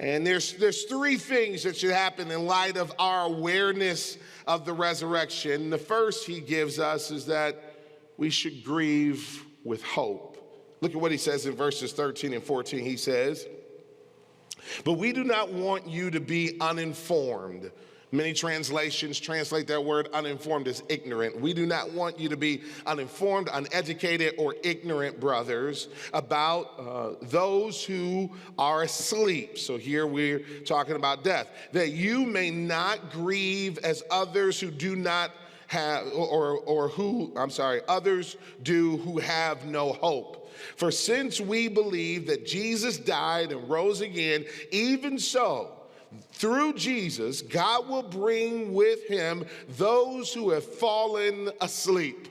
And there's three things that should happen in light of our awareness of the resurrection. The first he gives us is that we should grieve with hope. Look at what he says in verses 13 and 14. He says, "But we do not want you to be uninformed." Many translations translate that word uninformed as ignorant. We do not want you to be uninformed, uneducated, or ignorant, brothers, about those who are asleep. So here we're talking about death. That you may not grieve as others who do not have, others do who have no hope. For since we believe that Jesus died and rose again, even so, through Jesus, God will bring with him those who have fallen asleep.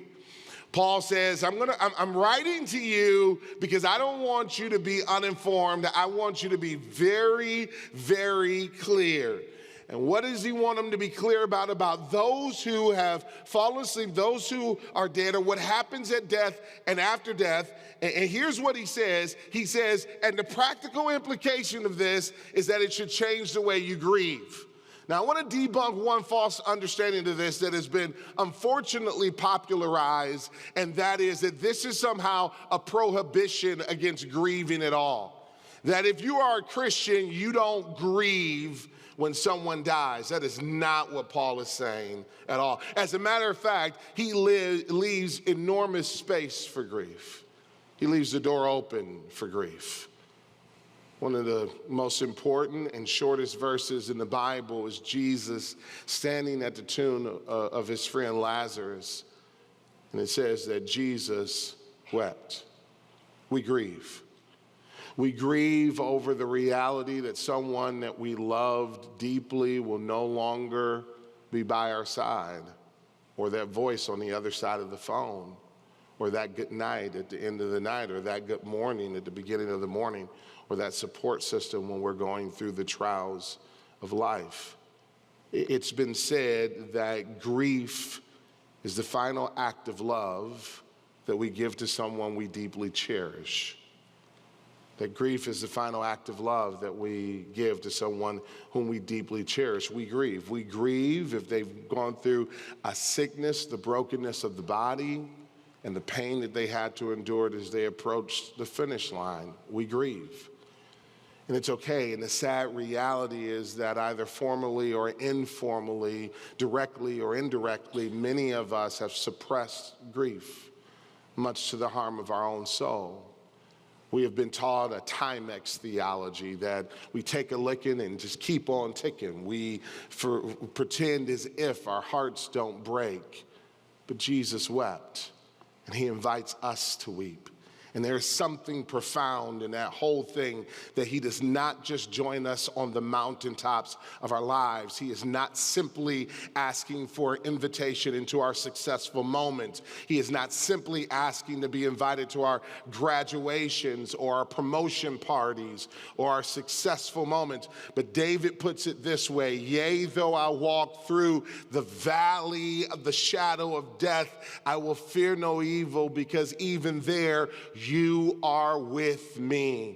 Paul says, I'm writing to you because I don't want you to be uninformed. I want you to be very, very clear. And what does he want them to be clear about? About those who have fallen asleep, those who are dead, or what happens at death and after death. And here's what he says. He says, and the practical implication of this is that it should change the way you grieve. Now, I want to debunk one false understanding of this that has been unfortunately popularized, and that is that this is somehow a prohibition against grieving at all. That if you are a Christian, you don't grieve when someone dies. That is not what Paul is saying at all. As a matter of fact, he leaves enormous space for grief. He leaves the door open for grief. One of the most important and shortest verses in the Bible is Jesus standing at the tomb of his friend Lazarus. And it says that Jesus wept. We grieve. We grieve over the reality that someone that we loved deeply will no longer be by our side, or that voice on the other side of the phone, or that good night at the end of the night, or that good morning at the beginning of the morning, or that support system when we're going through the trials of life. It's been said that grief is the final act of love that we give to someone we deeply cherish. That grief is the final act of love that we give to someone whom we deeply cherish. We grieve. We grieve if they've gone through a sickness, the brokenness of the body, and the pain that they had to endure as they approached the finish line. We grieve. And it's okay. And the sad reality is that either formally or informally, directly or indirectly, many of us have suppressed grief, much to the harm of our own soul. We have been taught a Timex theology that we take a licking and just keep on ticking. We pretend as if our hearts don't break. But Jesus wept, and he invites us to weep. And there is something profound in that whole thing, that he does not just join us on the mountaintops of our lives. He is not simply asking for an invitation into our successful moments. He is not simply asking to be invited to our graduations or our promotion parties or our successful moments. But David puts it this way: yea, though I walk through the valley of the shadow of death, I will fear no evil, because even there you are with me.